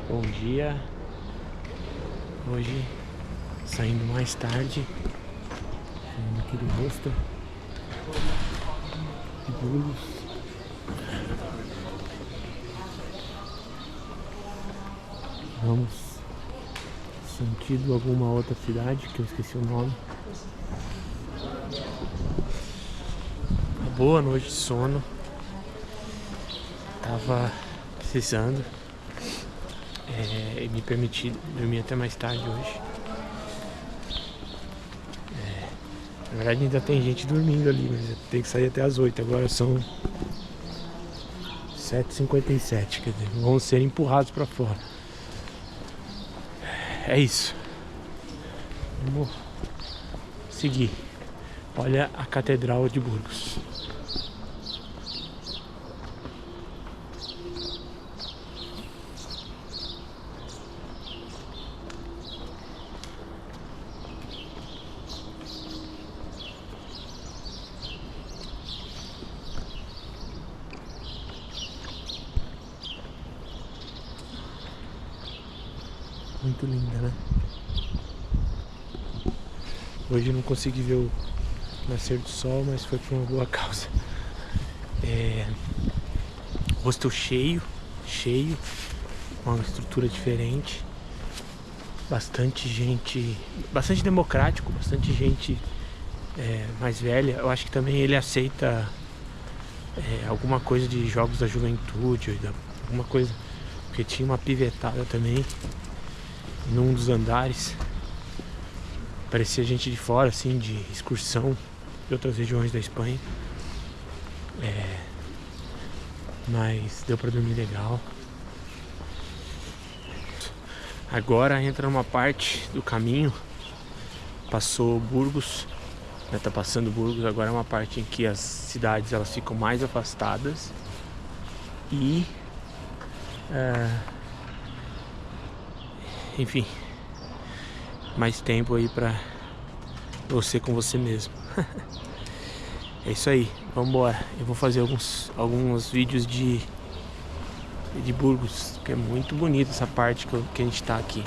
Bom dia. Hoje saindo mais tarde, saindo aqui do hostel de Burgos. Vamos sentido alguma outra cidade que eu esqueci o nome. Uma boa noite de sono. Tava precisando me permitir dormir até mais tarde hoje. Na verdade ainda tem gente dormindo ali, mas eu tenho que sair até as 8. Agora são 7h57, quer dizer, vão ser empurrados pra fora. É isso. Vamos seguir. Olha a Catedral de Burgos. Muito linda, né? Hoje eu não consegui ver o nascer do sol, mas foi por uma boa causa. Hostel cheio, com uma estrutura diferente, bastante gente, bastante democrático, bastante gente mais velha. Eu acho que também ele aceita alguma coisa de jogos da juventude, alguma coisa, porque tinha uma pivetada também num dos andares. Parecia gente de fora, assim, de excursão de outras regiões da Espanha. Mas deu pra dormir legal. Agora entra numa parte do caminho. Passou Burgos, né, tá passando Burgos. Agora é uma parte em que as cidades elas ficam mais afastadas. E enfim, mais tempo aí pra você com você mesmo. É isso aí, vamos embora. Eu vou fazer alguns vídeos de Burgos, que é muito bonito essa parte que a gente tá aqui.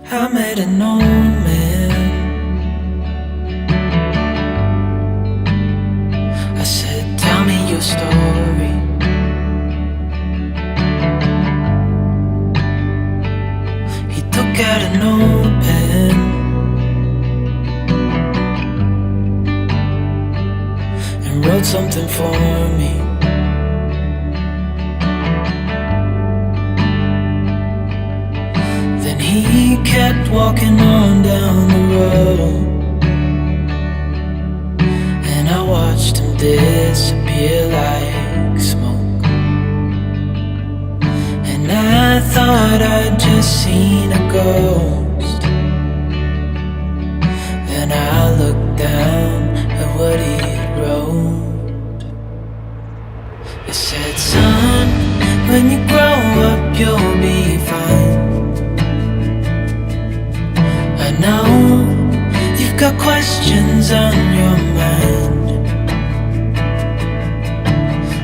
I met an old man. I said, tell me your story. He took out an old pen and wrote something for me. Then he kept walking on down the road, and I watched him disappear like smoke. And I thought I'd just seen a ghost. Then I looked down at what he wrote. It said, son, when you grow up you'll be fine. I know you've got questions on your mind.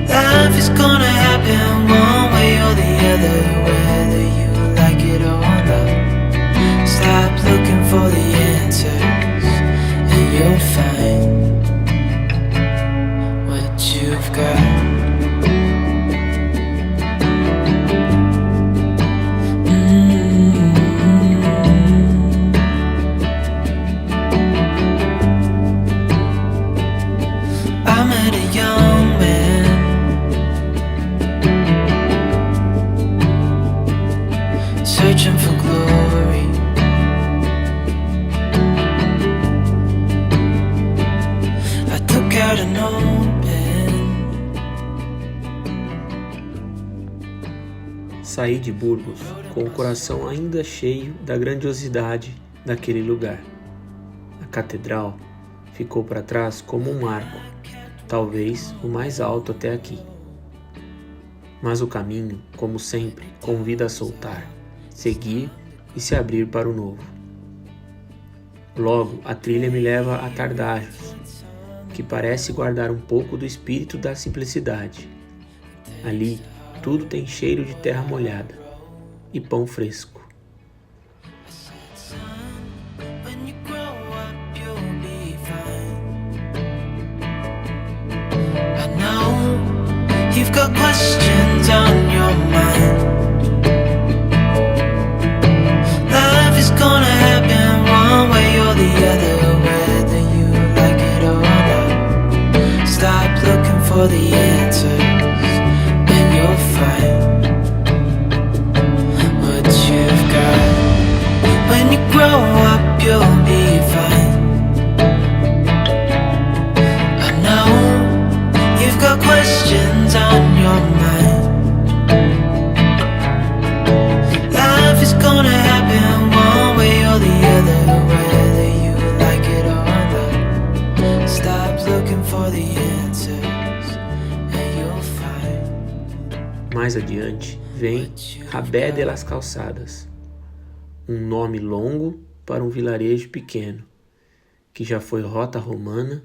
Life is gonna happen one way or the other, whether you like it or not. Stop looking for the answers and you'll find what you've got. I met a young man. Searching for glory. I took out an old pen. Saí de Burgos com o coração ainda cheio da grandiosidade daquele lugar. A catedral ficou para trás como um marco, talvez o mais alto até aqui. Mas o caminho, como sempre, convida a soltar, seguir e se abrir para o novo. Logo, a trilha me leva a Tardalhos, que parece guardar um pouco do espírito da simplicidade. Ali, tudo tem cheiro de terra molhada e pão fresco. When you grow up, you'll be fine. I know you've got questions on your mind. Life is gonna happen one way or the other, whether you like it or not. Stop looking for the answers and you'll find what you've got. When you grow up, you'll be fine. I know you've got questions on your mind. Life is gonna happen one way or the other, whether you like it or not. Stop looking for the answers and you'll find. Mais adiante vem Rabé de las Calçadas, um nome longo para um vilarejo pequeno, que já foi rota romana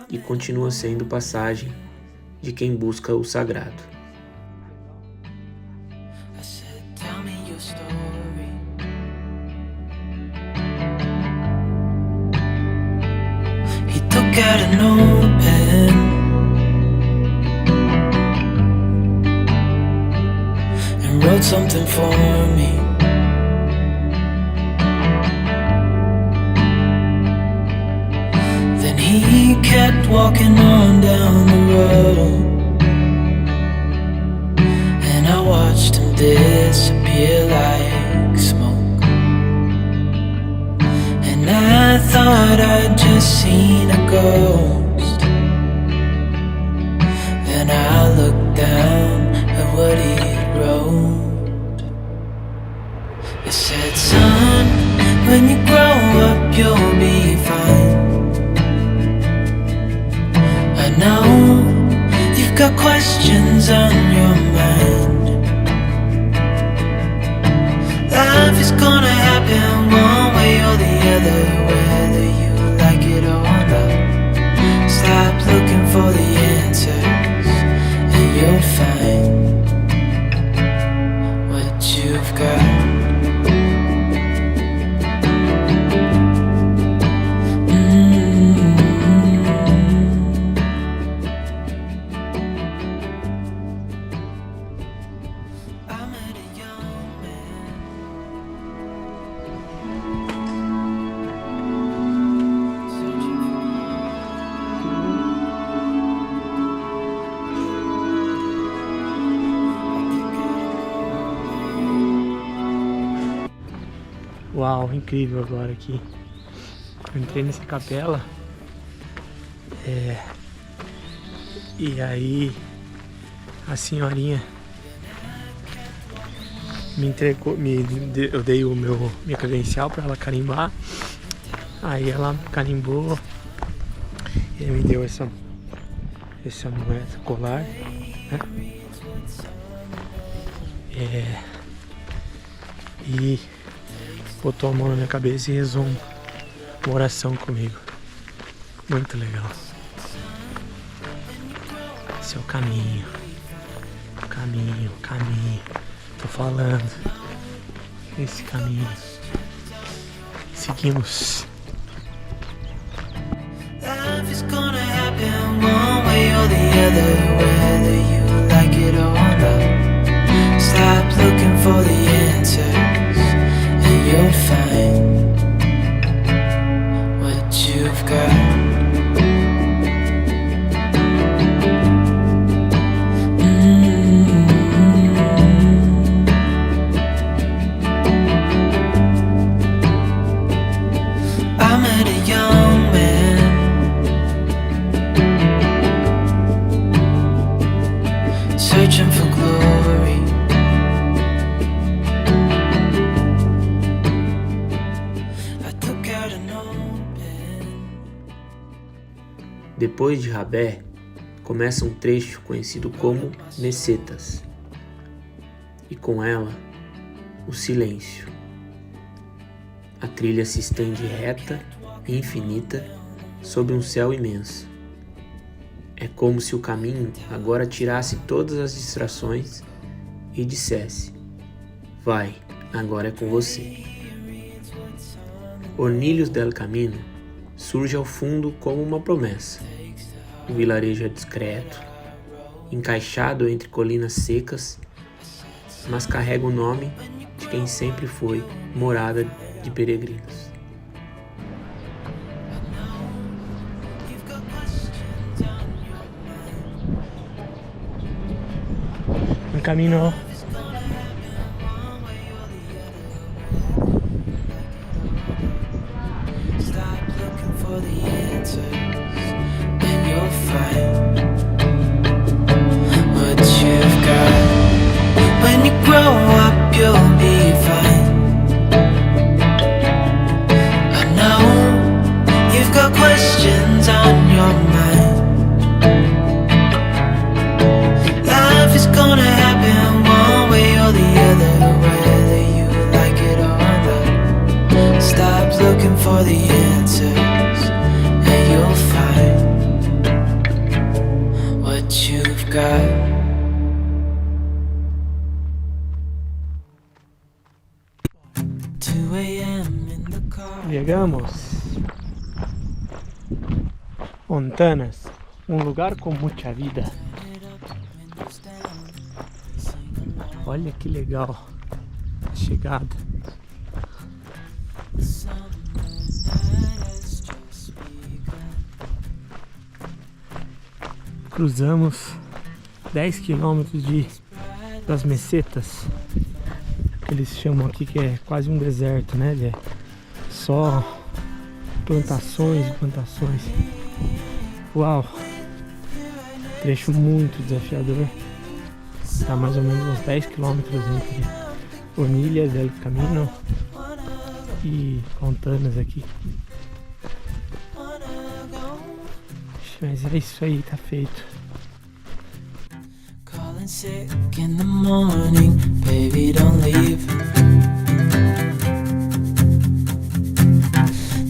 e continua sendo passagem de quem busca o sagrado. I said, tell me your story. He took out a notepad and wrote something for me. Then he kept walking on down the road, and I watched him disappear like smoke. And I thought I'd just seen a ghost. Then I looked down at what he wrote. It said, son, when you grow up you'll be fine. I know you've got questions on your mind. Life is gonna happen one way or the other, whether you like it or not. Stop looking for the answers and you'll find what you've got. Uau, incrível agora aqui. Eu entrei nessa capela. E aí a senhorinha me entregou, eu dei minha credencial para ela carimbar. Aí ela carimbou e me deu essa moeda, colar, né? E botou a mão na minha cabeça e rezou uma oração comigo. Muito legal. Esse é o caminho. Caminho. Tô falando. Esse caminho. Seguimos. Life is gonna happen one way or the other, whether you like it or not. Stop looking for the answers and you'll find what you've got. I met a young man searching for glory. I took out a notepad. Depois de Rabé, começa um trecho conhecido como Mesetas, e com ela, o silêncio. A trilha se estende reta e infinita sob um céu imenso. É como se o caminho agora tirasse todas as distrações e dissesse: vai, agora é com você. Hornilhos del Camino surge ao fundo como uma promessa. O vilarejo é discreto, encaixado entre colinas secas, mas carrega o nome de quem sempre foi morada de peregrinos. Um caminho. Stop looking for the answers, and you'll find what you've got. When you grow up, you'll be fine. I know you've got questions on your mind. Life is gonna happen one way or the other, whether you like it or not. Stop looking for the answers, and you'll find what you've got. 2 a.m. in the car. Llegamos. Montanas, lugar com muita vida. Olha que legal a chegada. Cruzamos 10 quilômetros das mesetas, que eles chamam aqui, que é quase um deserto, né? É só plantações e plantações. Uau! Trecho muito desafiador. Está mais ou menos uns 10 quilômetros entre Hornilhos del Camino e Montanas aqui. Mas é isso aí, tá feito. Calling sick in the morning, baby, don't leave.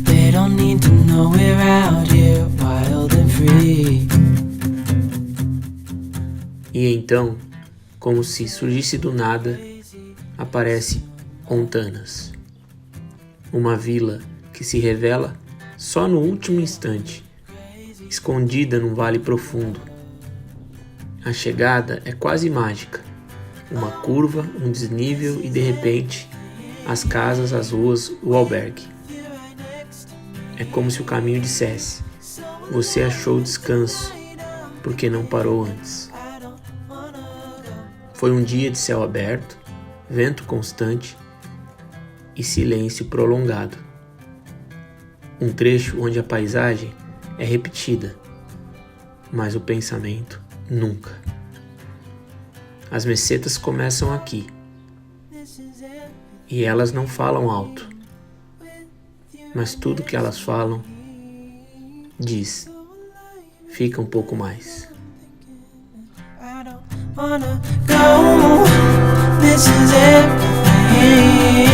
They don't need to know we're out here, wild and free. E então, como se surgisse do nada, aparece Montanas, uma vila que se revela só no último instante, escondida num vale profundo. A chegada é quase mágica, uma curva, um desnível e de repente, as casas, as ruas, o albergue. É como se o caminho dissesse: você achou descanso, porque não parou antes. Foi um dia de céu aberto, vento constante e silêncio prolongado. Um trecho onde a paisagem é repetida, mas o pensamento nunca. As mesetas começam aqui, e elas não falam alto, mas tudo que elas falam diz: fica um pouco mais. Wanna go, this is everything,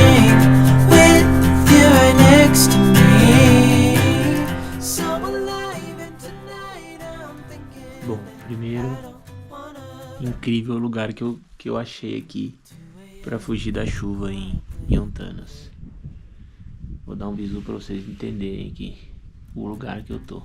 with you right next to me, so alive and tonight I'm thinking. Bom, primeiro, incrível lugar que eu achei aqui para fugir da chuva em Montanas. Vou dar um bisu para vocês entenderem aqui o lugar que eu tô.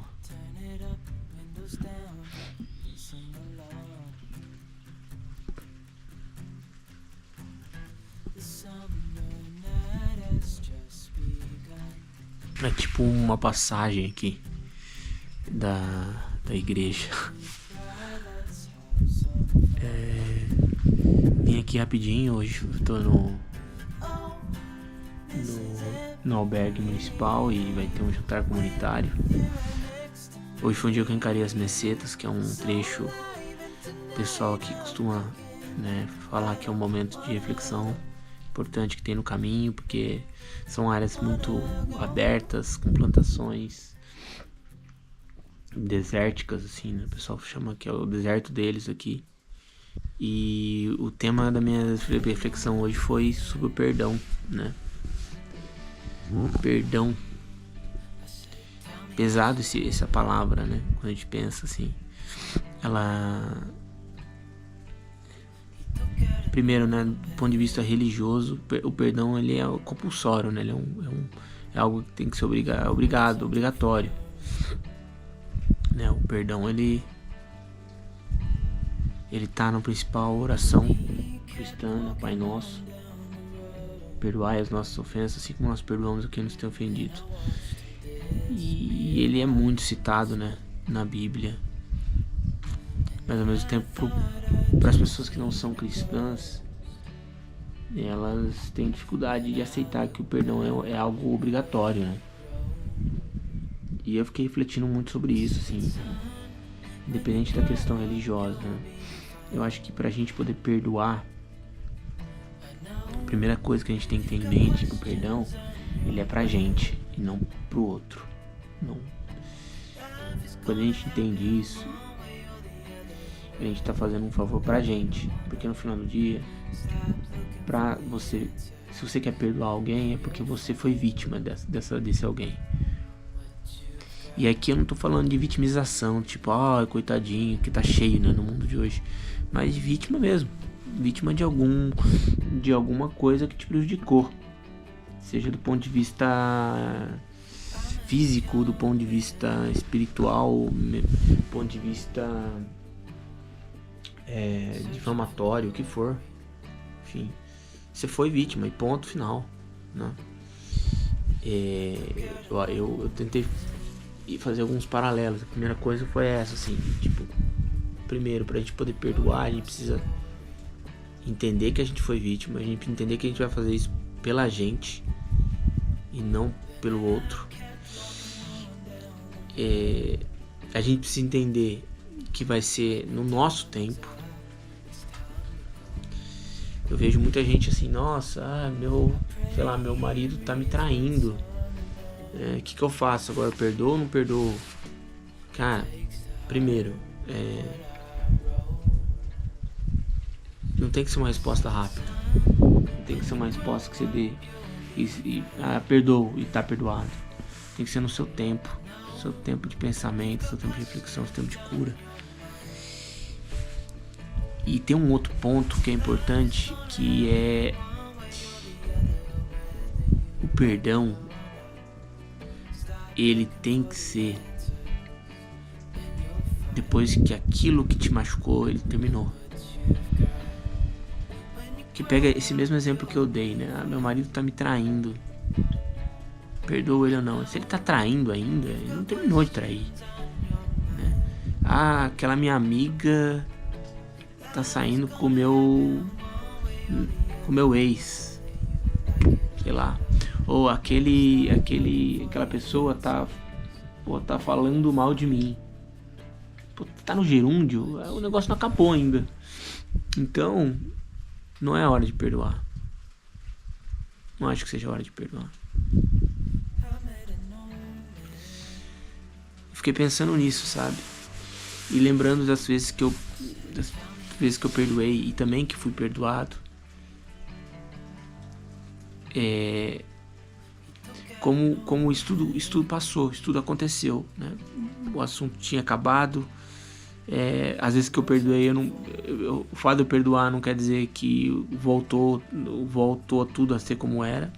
É tipo uma passagem aqui da igreja. Vim aqui rapidinho hoje, tô no albergue municipal e vai ter um jantar comunitário. Hoje foi um dia que eu encarei as mesetas, que é um trecho, o pessoal aqui costuma, né, falar que é um momento de reflexão importante que tem no caminho, porque são áreas muito abertas, com plantações desérticas, assim, né? O pessoal chama que é o deserto deles aqui. E o tema da minha reflexão hoje foi sobre o perdão, né? Perdão. Pesado essa palavra, né? Quando a gente pensa assim, ela primeiro, né, do ponto de vista religioso, o perdão ele é compulsório, né? Ele é algo que tem que ser obrigatório, né? O perdão ele tá na principal oração cristã, Pai Nosso. Perdoai as nossas ofensas, assim como nós perdoamos a quem nos tem ofendido. E ele é muito citado, né, na Bíblia. Mas ao mesmo tempo, para as pessoas que não são cristãs, elas têm dificuldade de aceitar que o perdão é algo obrigatório, né? E eu fiquei refletindo muito sobre isso, assim, independente da questão religiosa, né? Eu acho que pra gente poder perdoar, a primeira coisa que a gente tem que ter em mente é que o perdão, ele é pra gente e não pro outro. Não. Quando a gente entende isso, a gente tá fazendo um favor pra gente, porque no final do dia, se você quer perdoar alguém, é porque você foi vítima desse alguém. E aqui eu não tô falando de vitimização, tipo, coitadinho, que tá cheio, né, no mundo de hoje, mas de vítima mesmo, vítima de alguma coisa que te prejudicou, seja do ponto de vista físico, do ponto de vista espiritual, do ponto de vista difamatório, o que for. Enfim, você foi vítima e ponto final, né? Eu tentei fazer alguns paralelos. A primeira coisa foi essa, assim, tipo, primeiro, pra gente poder perdoar, a gente precisa entender que a gente foi vítima, a gente precisa entender que a gente vai fazer isso pela gente e não pelo outro. A gente precisa entender que vai ser no nosso tempo. Eu vejo muita gente assim, nossa, meu marido tá me traindo. O que eu faço agora? Eu perdoo ou não perdoo? Cara, primeiro, não tem que ser uma resposta rápida. Não tem que ser uma resposta que você dê perdoo e tá perdoado. Tem que ser no seu tempo de pensamento, seu tempo de reflexão, seu tempo de cura. E tem um outro ponto que é importante, que é o perdão. Ele tem que ser depois que aquilo que te machucou, ele terminou. Que pega esse mesmo exemplo que eu dei, né? Meu marido tá me traindo. Perdoa ele ou não? Se ele tá traindo ainda, ele não terminou de trair, né? Aquela minha amiga tá saindo com meu ex, sei lá. Ou aquela pessoa tá falando mal de mim. Tá no gerúndio, o negócio não acabou ainda. Então, não é hora de perdoar. Não acho que seja hora de perdoar. Fiquei pensando nisso, sabe? E lembrando das vezes que eu perdoei e também que fui perdoado. Como o estudo passou, o estudo aconteceu, né? O assunto tinha acabado. Às vezes que eu perdoei, o fato de eu perdoar não quer dizer que voltou tudo a ser como era.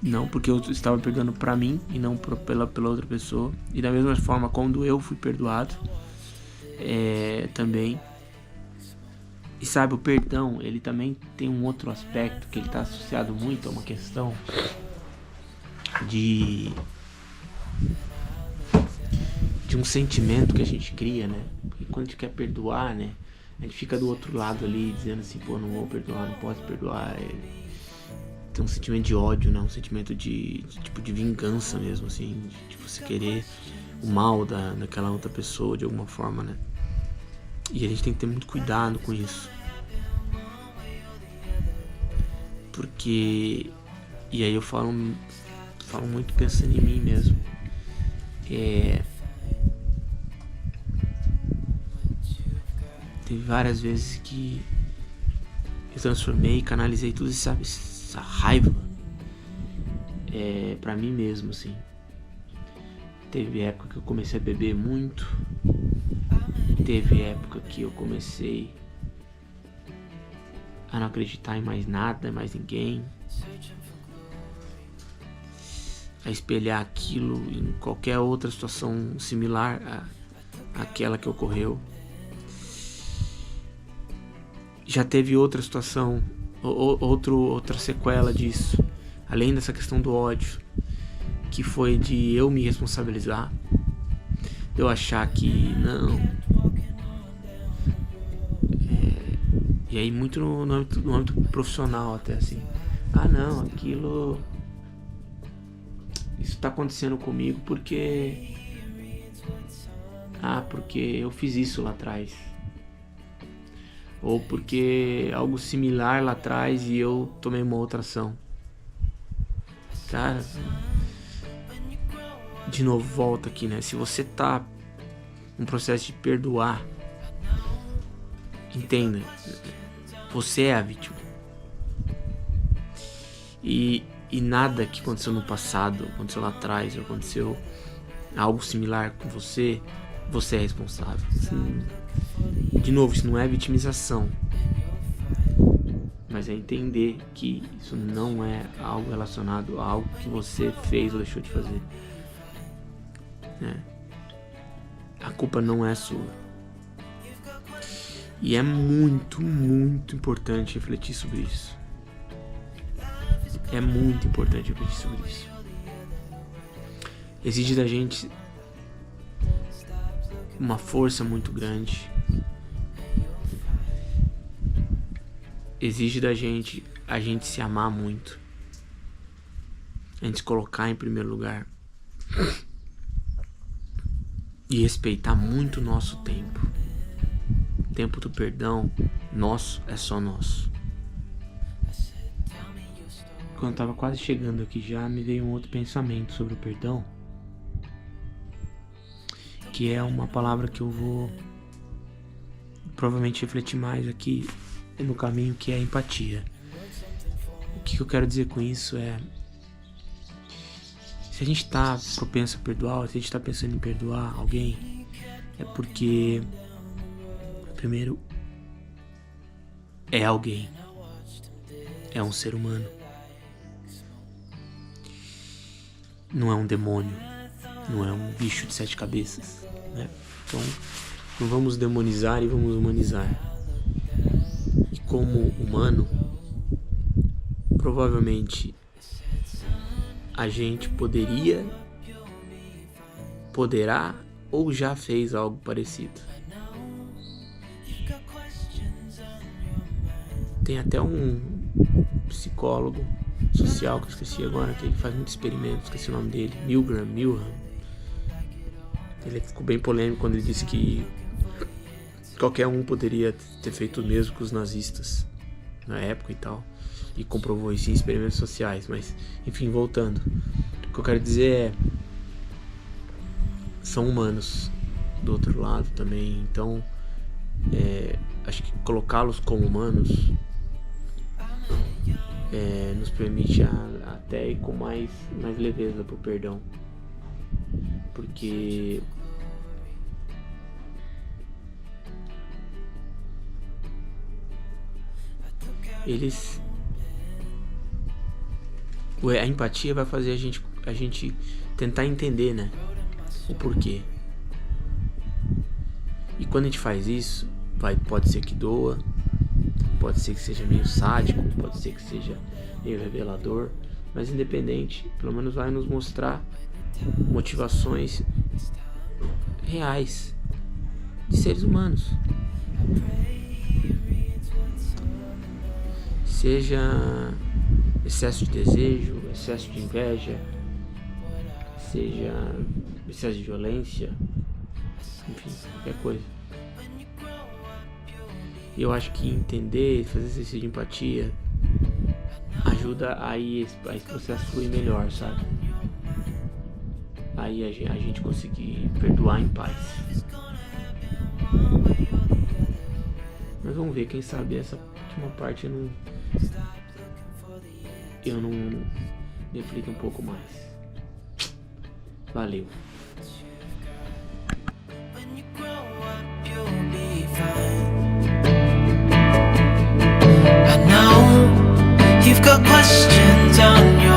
Não, porque eu estava perdoando pra mim e não pela outra pessoa. E da mesma forma, quando eu fui perdoado, também. E sabe, o perdão, ele também tem um outro aspecto que ele está associado muito a uma questão de um sentimento que a gente cria, né? E quando a gente quer perdoar, né? A gente fica do outro lado ali, dizendo assim, não vou perdoar, não posso perdoar. Tem um sentimento de ódio, né? Um sentimento de vingança mesmo, assim, de você querer o mal daquela outra pessoa de alguma forma, né? E a gente tem que ter muito cuidado com isso. Porque... E aí eu falo muito pensando em mim mesmo. Teve várias vezes que eu transformei e canalizei tudo essa raiva pra mim mesmo, assim. Teve época que eu comecei a beber muito. Teve época que eu comecei a não acreditar em mais nada, mais ninguém, a espelhar aquilo em qualquer outra situação similar àquela que ocorreu. Já teve outra situação, outra sequela disso, além dessa questão do ódio, que foi de eu me responsabilizar, de eu achar que não. E aí muito no âmbito profissional até assim. Ah não, aquilo... Isso tá acontecendo comigo porque... porque eu fiz isso lá atrás. Ou porque algo similar lá atrás e eu tomei uma outra ação. Cara, de novo, volta aqui, né? Se você tá num processo de perdoar, entenda, você é a vítima. E nada que aconteceu no passado, aconteceu lá atrás, ou aconteceu algo similar com você, você é responsável. De novo, isso não é vitimização, mas é entender que isso não é algo relacionado a algo que você fez ou deixou de fazer. A culpa não é sua. E é muito, muito importante refletir sobre isso. É muito importante refletir sobre isso. Exige da gente uma força muito grande. Exige da gente a gente se amar muito. A gente se colocar em primeiro lugar. E respeitar muito o nosso tempo. O tempo do perdão nosso é só nosso. Quando eu tava quase chegando aqui já, me veio um outro pensamento sobre o perdão, que é uma palavra que eu vou provavelmente refletir mais aqui no caminho, que é a empatia. O que eu quero dizer com isso é: se a gente tá propenso a perdoar, se a gente tá pensando em perdoar alguém, é porque, primeiro, é alguém, é um ser humano, não é um demônio, não é um bicho de 7 cabeças, né? Então, não vamos demonizar e vamos humanizar. E como humano, provavelmente a gente poderá ou já fez algo parecido. Tem até um psicólogo social que eu esqueci agora, que ele faz muitos experimentos, esqueci o nome dele, Milgram. Ele ficou bem polêmico quando ele disse que qualquer um poderia ter feito o mesmo que os nazistas na época e tal, e comprovou isso em experimentos sociais. Mas enfim, voltando, o que eu quero dizer é: são humanos do outro lado também, então acho que colocá-los como humanos nos permite até ir com mais leveza pro perdão, porque a empatia vai fazer a gente tentar entender, né, o porquê. E quando a gente faz isso, pode ser que doa, pode ser que seja meio sádico, pode ser que seja meio revelador, mas independente, pelo menos vai nos mostrar motivações reais de seres humanos. Seja excesso de desejo, excesso de inveja, seja excesso de violência, enfim, qualquer coisa. E eu acho que entender, fazer exercício de empatia ajuda a esse processo fluir melhor, sabe? Aí a gente conseguir perdoar em paz. Mas vamos ver, quem sabe essa última parte eu não reflito um pouco mais. Valeu. I you've got questions on your